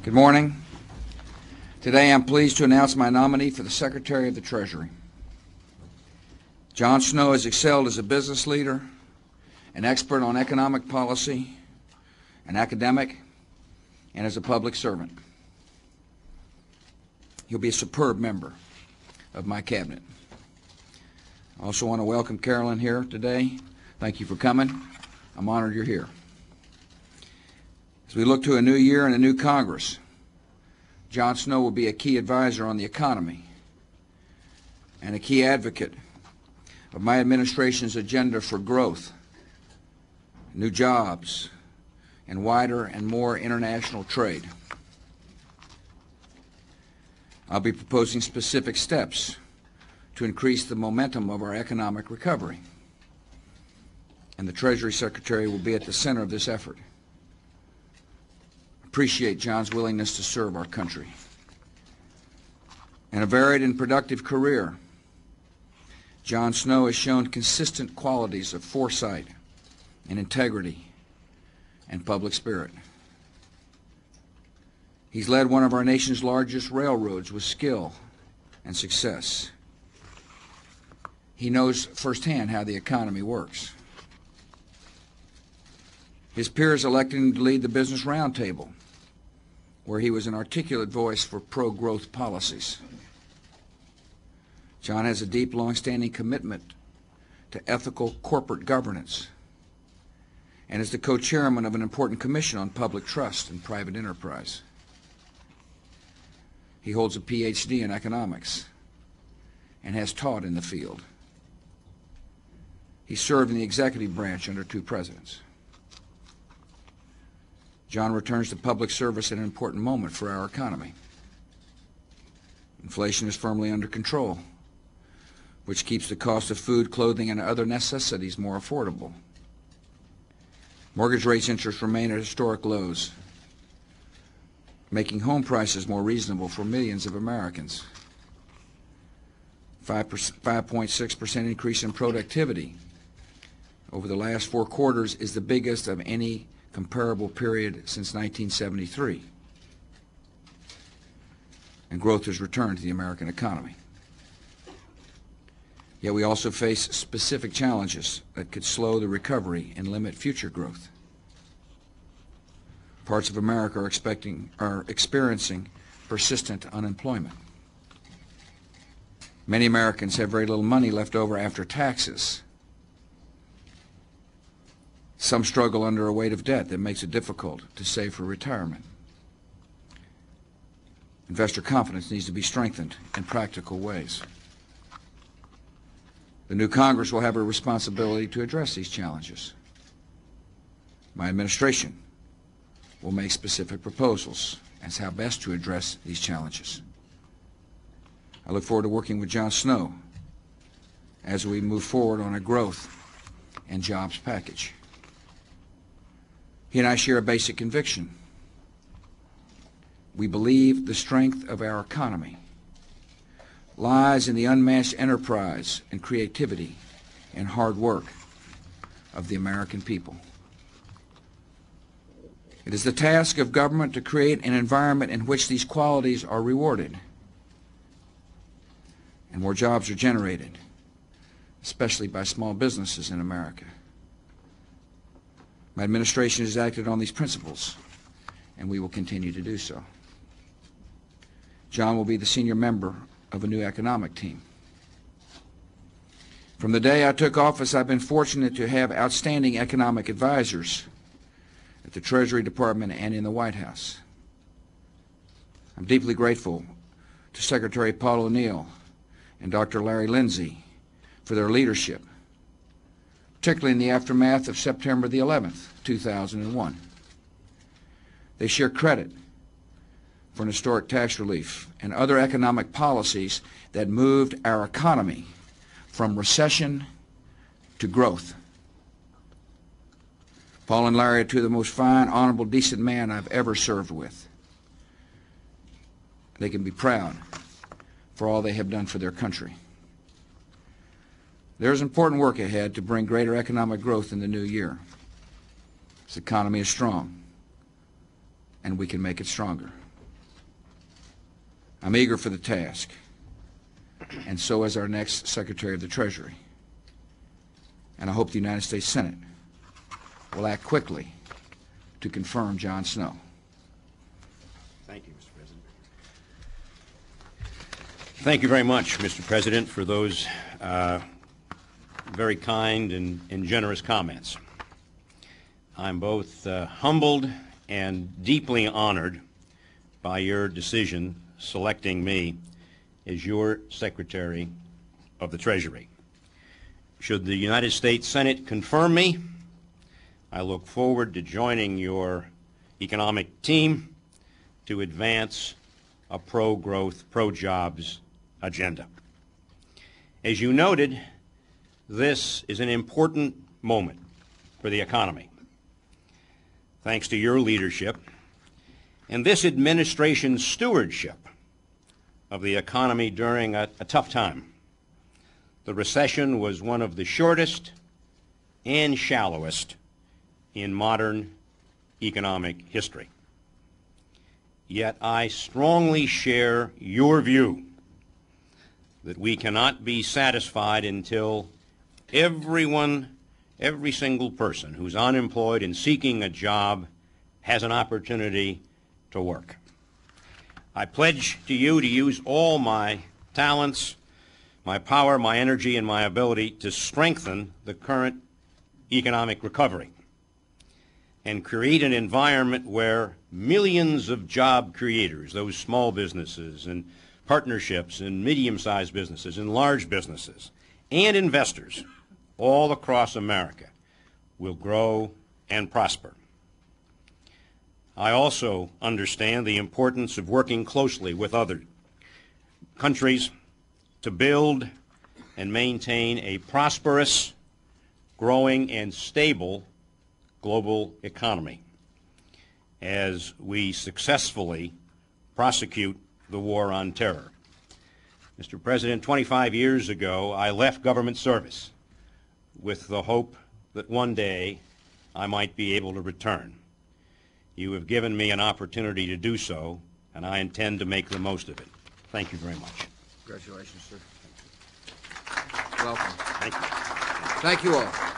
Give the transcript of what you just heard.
Good morning. Today I'm pleased to announce my nominee for the Secretary of the Treasury. John Snow has excelled as a business leader, an expert on economic policy, an academic, and as a public servant. He'll be a superb member of my cabinet. I also want to welcome Carolyn here today. Thank you for coming. I'm honored you're here. As we look to a new year and a new Congress, John Snow will be a key advisor on the economy and a key advocate of my administration's agenda for growth, new jobs, and wider and more international trade. I'll be proposing specific steps to increase the momentum of our economic recovery, and the Treasury Secretary will be at the center of this effort. Appreciate John's willingness to serve our country. In a varied and productive career, John Snow has shown consistent qualities of foresight and integrity and public spirit. He's led one of our nation's largest railroads with skill and success. He knows firsthand how the economy works. His peers elected him to lead the Business Roundtable, where he was an articulate voice for pro-growth policies. John has a deep, long-standing commitment to ethical corporate governance and is the co-chairman of an important commission on public trust and private enterprise. He holds a Ph.D. in economics and has taught in the field. He served in the executive branch under 2 presidents. John returns to public service at an important moment for our economy. Inflation is firmly under control, which keeps the cost of food, clothing, and other necessities more affordable. Mortgage rates interest remain at historic lows, making home prices more reasonable for millions of Americans. 5.6% increase in productivity over the last 4 quarters is the biggest of any comparable period since 1973. And growth has returned to the American economy. Yet we also face specific challenges that could slow the recovery and limit future growth. Parts of America are experiencing persistent unemployment. Many Americans have very little money left over after taxes. Some struggle under a weight of debt that makes it difficult to save for retirement. Investor confidence needs to be strengthened in practical ways. The new Congress will have a responsibility to address these challenges. My administration will make specific proposals as how best to address these challenges. I look forward to working with John Snow as we move forward on a growth and jobs package. He and I share a basic conviction. We believe the strength of our economy lies in the unmatched enterprise and creativity and hard work of the American people. It is the task of government to create an environment in which these qualities are rewarded and more jobs are generated, especially by small businesses in America. My administration has acted on these principles, and we will continue to do so. John will be the senior member of a new economic team. From the day I took office, I've been fortunate to have outstanding economic advisors at the Treasury Department and in the White House. I'm deeply grateful to Secretary Paul O'Neill and Dr. Larry Lindsay for their leadership, particularly in the aftermath of September the 11th, 2001. They share credit for an historic tax relief and other economic policies that moved our economy from recession to growth. Paul and Larry are 2 of the most fine, honorable, decent men I've ever served with. They can be proud for all they have done for their country. There is important work ahead to bring greater economic growth in the new year. This economy is strong, and we can make it stronger. I'm eager for the task, and so is our next Secretary of the Treasury. And I hope the United States Senate will act quickly to confirm John Snow. Thank you, Mr. President. Thank you very much, Mr. President, for those very kind and generous comments. I'm both humbled and deeply honored by your decision selecting me as your Secretary of the Treasury. Should the United States Senate confirm me, I look forward to joining your economic team to advance a pro-growth, pro-jobs agenda. As you noted, this is an important moment for the economy. Thanks to your leadership and this administration's stewardship of the economy during a tough time, the recession was one of the shortest and shallowest in modern economic history. Yet I strongly share your view that we cannot be satisfied until every single person who's unemployed and seeking a job has an opportunity to work. I pledge to you to use all my talents, my power, my energy, and my ability to strengthen the current economic recovery and create an environment where millions of job creators, those small businesses and partnerships and medium-sized businesses and large businesses and investors all across America will grow and prosper. I also understand the importance of working closely with other countries to build and maintain a prosperous, growing, and stable global economy as we successfully prosecute the war on terror. Mr. President, 25 years ago, I left government service with the hope that one day I might be able to return. You have given me an opportunity to do so, and I intend to make the most of it. Thank you very much. Congratulations, sir. Welcome. Thank you. Thank you all.